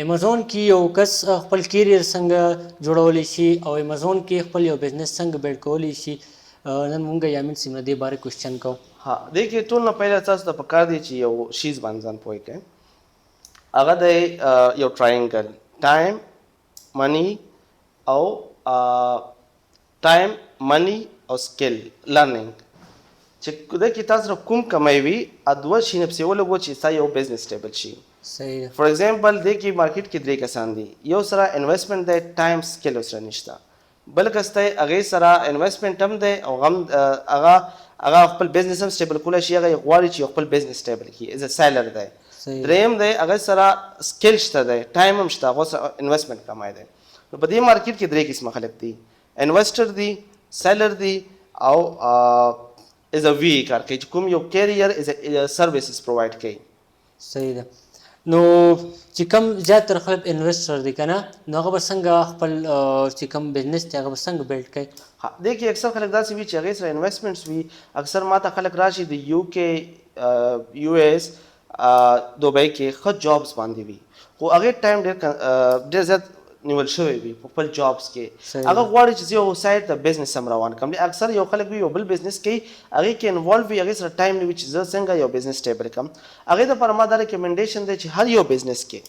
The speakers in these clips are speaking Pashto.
امازون کې یو کس خپل کیریر څنګه جوړولی شي او امازون کې خپل یو بزنس څنګه بیلډ کولی شي نن مونږ یامین سیم نه دې باره کوشچن کوو. ها دیکھیے ټول نه پہله تاسو ته پکار دی چې یو شیز باندې ځان پوه کړئ. هغه د یو ټراینګل ټایم منی او ټایم منی او سکل لرنینګ چې د کې تاسو کوم کمایوي ادوه شي نه پسې ولګو چې ستا یو بزنس سټیبل شي. صحیح فار ایگزامپل د کې مارکیټ کې درې کسان دي، یو سره انویسټمنټ دی، ټایم سکل سره نشته، بل کس ته هغې سره انویسټمنټ هم دی او هغه خپل بزنس هم سټیبل کولی شي، هغه غواړي چې خپل بزنس سټیبل کړي، ایز ا سیلر دی. دریم دی هغه سره سکل شته دی، ټایم هم شته، هغه سره انویسټمنټ کمای دی. نو په دې مارکیټ کې درې قسمه خلک دي، انویسټر دی، سیلر دی او از ا وی کار کوي چې کوم یو کیریئر از سروسز پرووایډ کوي. صحیح ده. نو چې کوم زیاتره خلک انویسټر دي که نه، نو هغه به څنګه خپل چې کوم بزنس دی هغه به څنګه بیلډ کوي؟ دې کې اکثر خلک داسې وي چې هغې سره انویسټمنټس وي. اکثر ما ته خلک راشي د یو کې یو ایس دوبۍ کې ښه جابس باندې وي، خو هغې ټایم ډېر زیات نیول شوی وي په خپل جابس کې. هغه غواړي چې زه یو سایډ ته بزنس هم روان کړم. اکثر یو خلک وي یو بل بزنس کوي، هغې کې انوالو وي، هغې سره ټایم نه وي چې زه څنګه یو بزنس سټیبل کړم. هغې دپاره ما دا ریکمنډیشن دی چې هر یو بزنس کې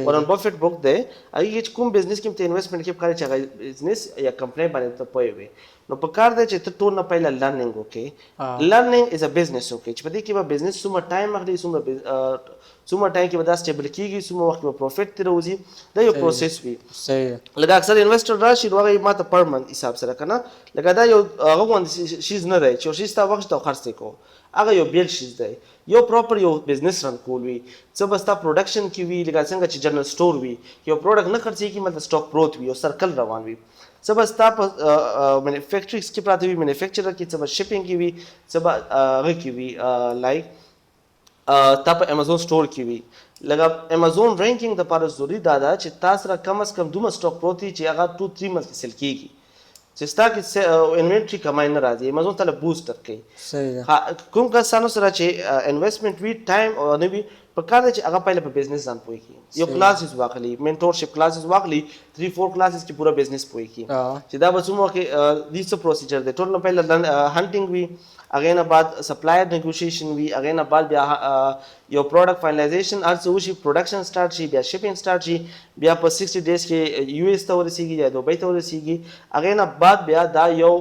وارن بفیټ بک دی، هغې کې چې کوم بزنس کې ته انویسټمنټ کې پکار چې هغه بزنس یا کمپنۍ باندې ته پوه وي. نو پکار دی چې ته ټول نه پهله لرنینګ وکړې. لرنینګ از ا بزنس وکړې چې په دې کې به بزنس څومره ټایم اخلي، څومره ټایم کې به دا سټیبل کېږي، څومره وخت کې به پروفیټ ترې راوځي، دا یو پروسس وي. لکه اکثر انویسټر راشي نو هغه ما ته پر منت حساب سره که نه، لکه دا یو هغه غوندې شیز نه دی چې یو شیز ته وخت او خرڅ یې کوو، هغه یو بیل شیز دی. یو پراپر یو بزنس رن کول وي، څه به ستا پروډکشن کې وي، لکه څنګه چې جنرل سټور وي، یو پروډکټ نه خرڅېږي مطلب سټاک پروت وي، یو سرکل روان وي. څه به ستا په مینوفیکچرینګ کې پراته وي، مینوفیکچرر کې، څه به شپینګ کې وي، څه به هغه کې وي لایک تا په امازون سټور کې وي. لکه امازون رینکینګ دپاره ضروري دا ده چې تا سره کم از کم دومره سټاک پروت وي چې هغه 2-3 منث کې سیل کېږي، چې ستا کې انوینټري کمای نه راځي. امازون تاله بوسټ درکوي. کوم کسانو سره چې انویسټمنټ وي، ټایم نه وي، پکار دی چې هغه پهله په بزنس ځان پوه کړي. یو کلاسز واخلي، مینټورشپ کلاسز واخلي، 3-4 کلاسز کې پوره بزنس پوه کړي چې دا به څومره کې دې څه پروسیجر دی. ټول نه پهله هنټینګ وي، هغې نه بعد سپلایر نیګوشیشن وي، هغې نه بعد بیا یو پروډکټ فائنلایزیشن هر څه وشي، پروډکشن سټارټ شي، بیا شپینګ سټارټ شي، بیا په 60 ډیز کې یو ایس ته ورسېږي یا دوبۍ ته ورسېږي. هغې نه بعد بیا دا یو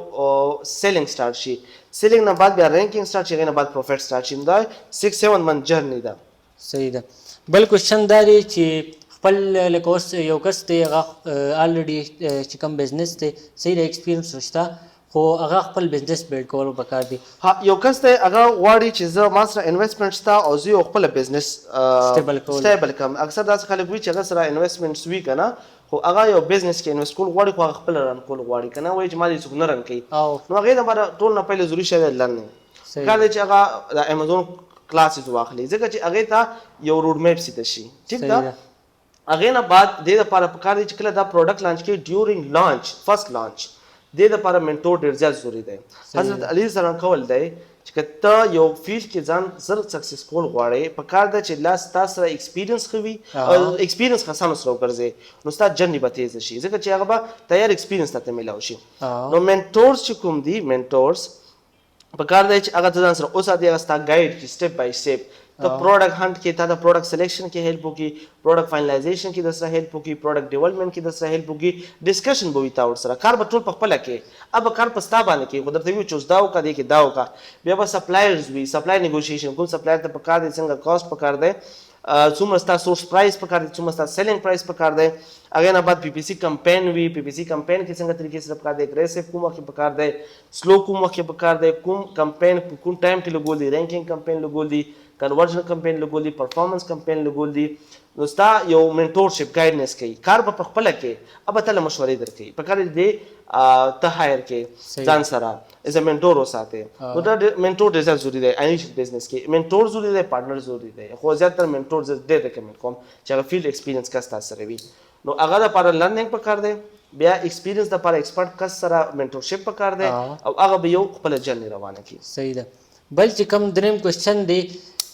سیلینګ سټارټ شي، سیلینګ نه بعد بیا رینکینګ سټارټ شي، هغې نه بعد پروفیټ سټارټ شي. دا 6-7 منث جرنی ده. صحیح ده. بل کوشچن دا دی چې خپل لکه اوس یو کس دی هغه الریډي چې کوم بزنس دی صحیح د ایکسپیرینس شته، خو هغه خپل بزنس بیلډ کولو پکار دی. یو کس دی هغه غواړي چې زه ما سره انویسټمنټ شته او زه یو خپله بزنس سټیبل کړم. اکثر داسې خلک وي چې هغه سره انویسټمنټس وي که نه، خو هغه یو بزنس کې انویسټ کول غواړي، خو هغه خپله رن کول غواړي که نه، وایي چې ما دې څوک نه رن کوي. نو هغې دپاره ټول نه پهله ضروري شی دی لرنینګ. کار دی چې هغه د امازون کلاسز واخلي، ځکه چې هغې ته یو روډ میپ سیده شي. ټیک ده. هغې نه بعد دې دپاره پکار دی چې کله دا پروډکټ لانچ کوي، ډیورنګ لانچ، فرست لانچ، دې دپاره منټور ډېر زیات ضروري دی. حضرت علي سره کول دی چې که ته یو فیلډ کې ځان زر سکسسفول غواړې، پکار ده چې لا ستا سره ایکسپیرینس ښه وي، ایکسپیرینس کسانو سره وګرځې، نو ستا جرني به تیزه شي، ځکه چې هغه به تیار ایکسپیرینس ته میلاو شي. نو منټورس چې کوم دي، منټورس پکار دی چې هغه ته ځان سره وساتي، هغه ستا ګایډ کړي سټیپ بای سټیپ. ته پروډکټ هنټ کې تا د پروډکټ سلیکشن کې هیلپ وکړي، پروډکټ فائنلایزیشن کې در سره هیلپ وکړي، پروډکټ ډیولپمنټ کې در سره هیلپ وکړي، ډسکشن به وي تا ورسره. کار به ټول په خپله کوې، اب کار په ستا باندې کوي، خو درته وي چې اوس دا وکړه، دې کې دا وکړه. بیا به سپلایرز وي، سپلای نیګوشیشن، کوم سپلایر ته پکار دی، څنګه کاسټ پکار دی، څومره ستا سورس پرایس پکار دی، څومره ستا سیلینګ پرایس پکار دی. هغې نه بعد پی پی سی کمپین وي، پی پی سی کمپین کې څنګه طریقې سره پکار دی، اګریسیو کوم وخت کې پکار دی، سلو کوم وخت کې پکار دی، کوم کمپین په کوم ټایم کې لګول دي، رینکینګ کمپین لګول دي، کنورژن کمپین لګول دي، پرفارمنس کمپین لګول دي. نو ستا یو منټورشپ ګایډنس کوي، کار به په خپله کوي، اب ته له مشورې درکوي. پکار دی ته هایر کې ځان سره ایز ا منټور وساتې. نو دا منټور ډېر زیات ضروري دی انیشل بزنس کې. منټور ضروري دی، پارټنر ضروري دی، خو زیاتره منټور زه ډېر ریکمنډ کوم چې هغه فیلډ ایکسپیرینس کس تاسو سره وي. نو هغه دپاره لرنینګ پکار دی، بیا ایکسپیرینس دپاره ایکسپرټ کس سره منټورشپ پکار دی، او هغه به یو خپله جرني روانه کړي. صحیح ده. بل چې کوم دریم کوشچن دی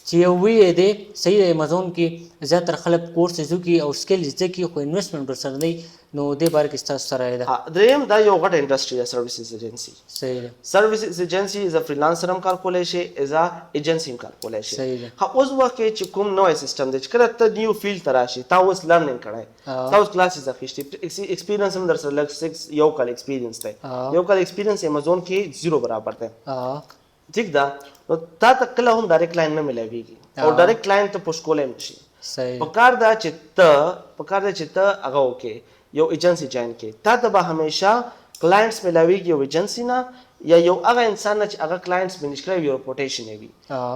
چې یو وی دی صحیح د امازون کې زیاتره خلک کورس زده کوي او سکل زده کوي خو انویسټمنټ ورسره نه نو دې باره کې ستاسو څه رایه ده؟ دریم دا یو غټ انډسټری ده سروسز ایجنسی. صحیح ده. سروسز ایجنسی از فریلانسر هم کار کولی شي از ایجنسی هم کار کولی شي. صحیح ده. اوس وخت کې چې کوم نوې سیستم دی چې کله ته نیو فیلډ ته راشي تا اوس لرنینګ کړی تا اوس کلاسز اخیستي ایکسپیرینس هم در سره لږ 6 یو کال ایکسپیرینس دی یو کال ایکسپیرینس امازون کې 0 برابر دی. ټیک ده نو تا ته کله هم ډایرکټ لاین نه ملويږي او ډایرکټ لاین ته پوش کولای نشي. صحیح. پکار دا چې ته هغه وکې یو ایجنسی جوین کې تا ته به همیشه کلاینټس ملاويږي یو ایجنسی نه یا یو هغه انسان چې هغه کلاینټس مینیج کوي یو روټیشن وي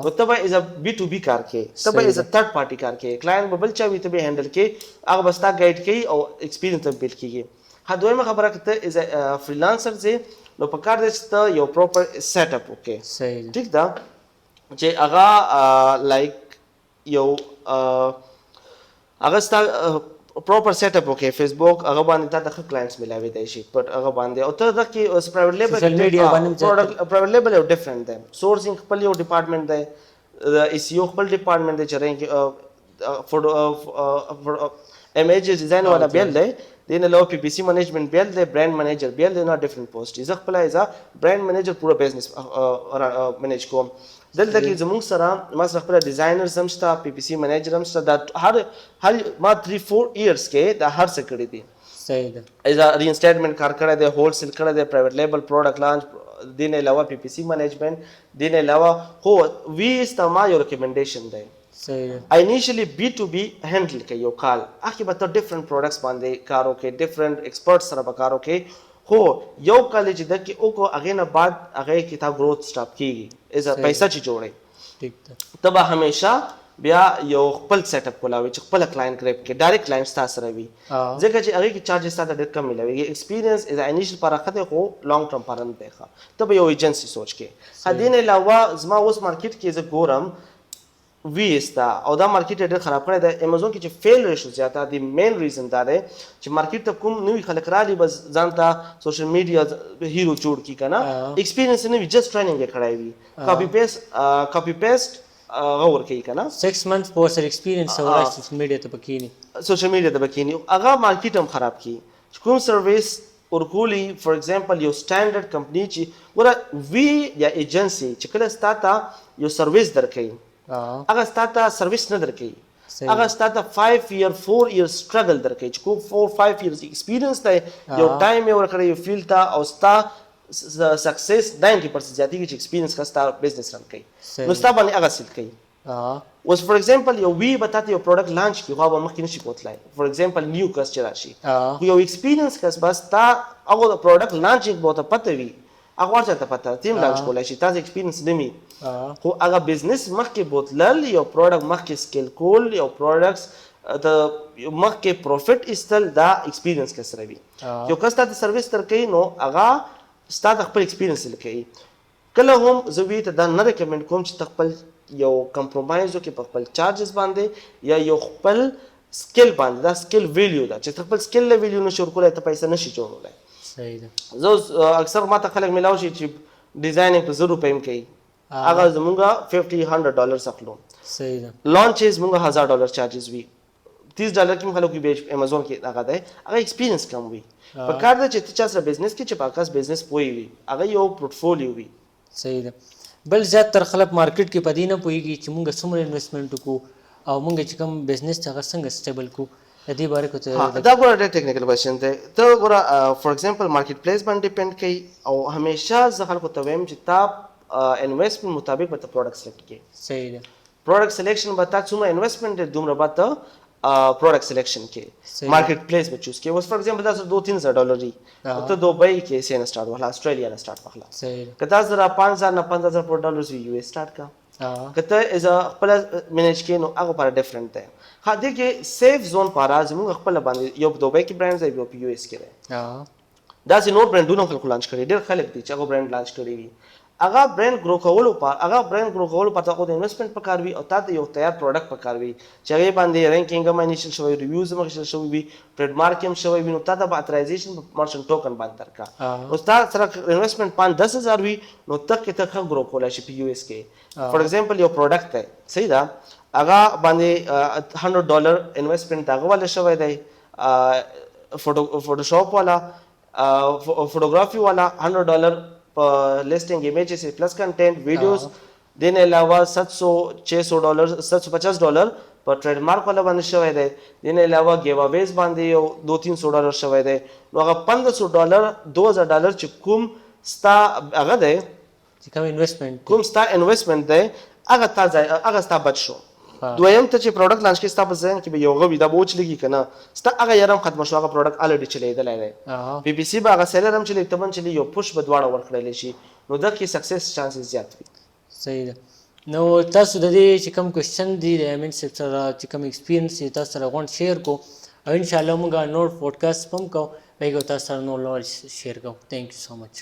نو ته به از بی ټو بی کار کې ته به از تھرد پارټي کار کې کلاینټ به بل چا وي ته به هندل کې هغه بستا ګایډ کوي او ایکسپیرینس ته بیل کیږي. دویمه خبره کته از فریلانسر زه نو پکار دې چې ته یو پراپر سیټ اپ وکې. صحیح. ٹھیک ده چې هغه لایک یو هغه ستا پراپر سیټ اپ وکې فیسبوک هغه باندې تا د کلاینټس ملاوي دی شي بٹ هغه باندې او ته د کې اوس پرایویټ لیبل سوشل میډیا باندې پروډکټ پرایویټ لیبل یو ډیفرنٹ دی سورسینګ خپل یو ډپارټمنټ دی د ایس ای او خپل ډپارټمنټ دی چې رینګ امیج ډیزاین والا بیل دی دین له پی پی سی مینجمنٹ بیل دی برانډ منیجر بیل دی نو ډیفرنٹ پوسټ از خپل از برانډ منیجر پورا بزنس منیج کوم دلته کې زموږ سره ما سره خپل ډیزاینرز هم شته پی پی سی منیجر هم شته دا هر ما 3-4 ایئرز کې دا هر څه کړی دي. صحیح ده. از ری انسټیټمنټ کار کړی دی هول سیل کړی دی پرایویټ لیبل پروډکټ لانچ دین علاوه پی پی سی مینجمنٹ دین علاوه هو وی استعمال یو ریکمنډیشن دی. صحیح. انیشلی بی ټو بی هندل کوي یو کال اخی به ته ډیفرنٹ پروډکټس باندې کار وکړي ډیفرنٹ ایکسپرټ سره به کار وکړي خو یو کال چې د کې او کو هغه نه بعد هغه کې تا گروث سٹاپ کیږي از پیسې چې جوړي. ٹھیک ده. ته به همیشه بیا یو خپل سیټ اپ کولاوي چې خپل کلاینټ ګریپ کې ډایرکټ کلاینټ تاسو سره وي ځکه چې هغه کې چارجز تاسو ډېر کم ملوي ایکسپیرینس از انیشل پر راخته خو لانګ ټرم پر نه دی. ته به یو ایجنسی سوچ کې هدین علاوه زما اوس مارکیټ کې ز ګورم وی استا او دا مارکیټ ډېر خراب کړی دی امازون کې چې فیل ریشو زیاته دی مین ریزن دا دی چې مارکیټ ته کوم نوې خلک رالی بس ځان ته سوشل میډیا هیرو جوړ کی کنه ایکسپیرینس نه وی جست ټریننګ یې کړای وی کاپی پیسټ غور کوي کنه 6 months په سر ایکسپیرینس او سوشل میډیا ته پکینی سوشل میډیا ته پکینی هغه مارکیټ هم خراب کی کوم سرویس ورکولی فور ایگزامپل یو سټانډرډ کمپنی چې ګوره وی یا ایجنسی چې کله ستاسو یو سرویس درکې هغه ستاسو سرویس نه درکې هغه ستاسو 5 year 4 year struggle درکې چې کو 4-5 years experience دی یو ټایم یې ورکړی یو فیلډ ته او ستاسو سکسس 90% زیاتېږي چې ایکسپیرینس کا ستاسو بزنس رن کوي نو ستاسو باندې هغه سیل کوي اوس فور ایگزامپل یو وی بتاته یو پروډکټ لانچ کی خو به مخکې نشي کوتلای فور ایگزامپل نیو کس چې راشي خو یو ایکسپیرینس کس بس تا هغه پروډکټ لانچینګ بوته پته وي هغه ورته ته پته تیم لانچ کولای شي تاسو ایکسپیرینس نمی خو هغه بزنس مخکې بوتلل یو پروډکټ مخکې سکیل کول یو پروډکټس د مخکې پروفیټ استل دا ایکسپیرینس کې سره وي یو کس ته سرویس ترکې نو هغه ستاسو خپل ایکسپیرینس لکې کله هم زوی ته دا نه ریکمند کوم چې خپل یو کمپرومایز وکړي په خپل چارجز باندې یا یو خپل سکیل باندې دا سکیل ویلیو دا چې خپل سکیل له ویلیو نشو ورکولای ته پیسې نشي جوړولای. صحیح ده. زه اکثر ماته خلک ملاو شي چې ډیزاینینګ په 0 روپیم کوي هغه زمونږه $50-100 اخلو. صحیح ده. لانچز مونږه $1000 چارجز وي $30 کې خلکو کې امازون کې هغه دی هغه ایکسپیرینس کم وي په کار د چې چا سره بزنس کې چې پاکاس بزنس پوي وي هغه یو پورټفولیو وي. صحیح ده. بل زیات تر خلک مارکیټ کې پدې نه پويږي چې مونږ څومره انویسټمنټ وکړو او مونږ چې کوم بزنس څنګه څنګه سټیبل کو د دې باره کې دا ګوره ډېر ټیکنیکل کوېسچن دی ته ګوره فور ایگزامپل مارکیټ پلیس باندې ډیپند کوي او همیشه زه خلکو ته وایم چې تا انویسټمنټ مطابق به ته پروډکټ سلیکټ کړي. صحیح ده. پروډکټ سلیکشن به تا څومره انویسټمنټ دی دومره به ته پروډکټ سلیکشن کې مارکیټ پلیس به چوز کې اوس فور ایگزامپل دا $2-3 دی ته دوبۍ کې سین سٹارټ والا استرالیا نه سٹارټ واخلا. صحیح ده. کته زرا $5000 نه $5000 وی یو اس سٹارټ کا کته از خپل مینیج کې نو هغه پر ډیفرنٹ دی. ها دې کې سیف زون پارا زموږ خپل باندې یو دوبۍ کې برانډ دی یو پی یو اس کې دی دا سي نور برانډونه خلک لانچ کړي ډېر خلک دي چې هغه برانډ لانچ کړي وي هغه برند ګرو کولو په تاسو د انویسټمنټ پکار وي او تاسو یو تیار پروډکټ پکار وي چې هغه باندې رینکینګ هم انیشل شوی ریویوز هم انیشل شوی وي ټریډ مارک هم شوی وي نو تاسو به اترایزیشن مرچنټ ټوکن باندې درکا نو تاسو سره انویسټمنټ 5-10,000 وي نو تک ته ګرو کولای شي په یو اس کې فور ایگزامپل یو پروډکټ دی صحیح ده هغه باندې $100 انویسټمنټ هغه ول شوی دی فوټوشاپ والا فوټوګرافي والا $100 پر لیسٹنگ امیجز پلس کنٹینٹ ویڈیوز دین علاوہ $700-600 پر ټریډ مارک والا باندې شوی دی دین علاوه گیو اویز باندې یو $200-300 شوی دی نو هغه $500-2000 چې کوم ستا هغه دی چې کوم انویسټمنټ کوم ستا انویسټمنټ دی هغه ستا بچ شو دویم ته چې پروډکټ لانچ کې ستا په ذهن کې به یو غوي دا بوچ لګي کنه ستا هغه یارم ختم شو هغه پروډکټ الریډي چلیدلی دی پی پی سی به هغه سیلر هم چلی تمن چلی یو پوش به دواړه ورکړلی شي نو دا کې سکسس چانسز زیات وي صحیح ده نو تاسو د دې چې کوم کوېشن دي د امین صاحب سره چې کوم ایکسپیرینس یې تاسو سره غونډ شیر کو او انشاءالله موږ نور پوډکاسټ هم کوو هغې تاسو سره نور شیر کوو تھینک یو سو مچ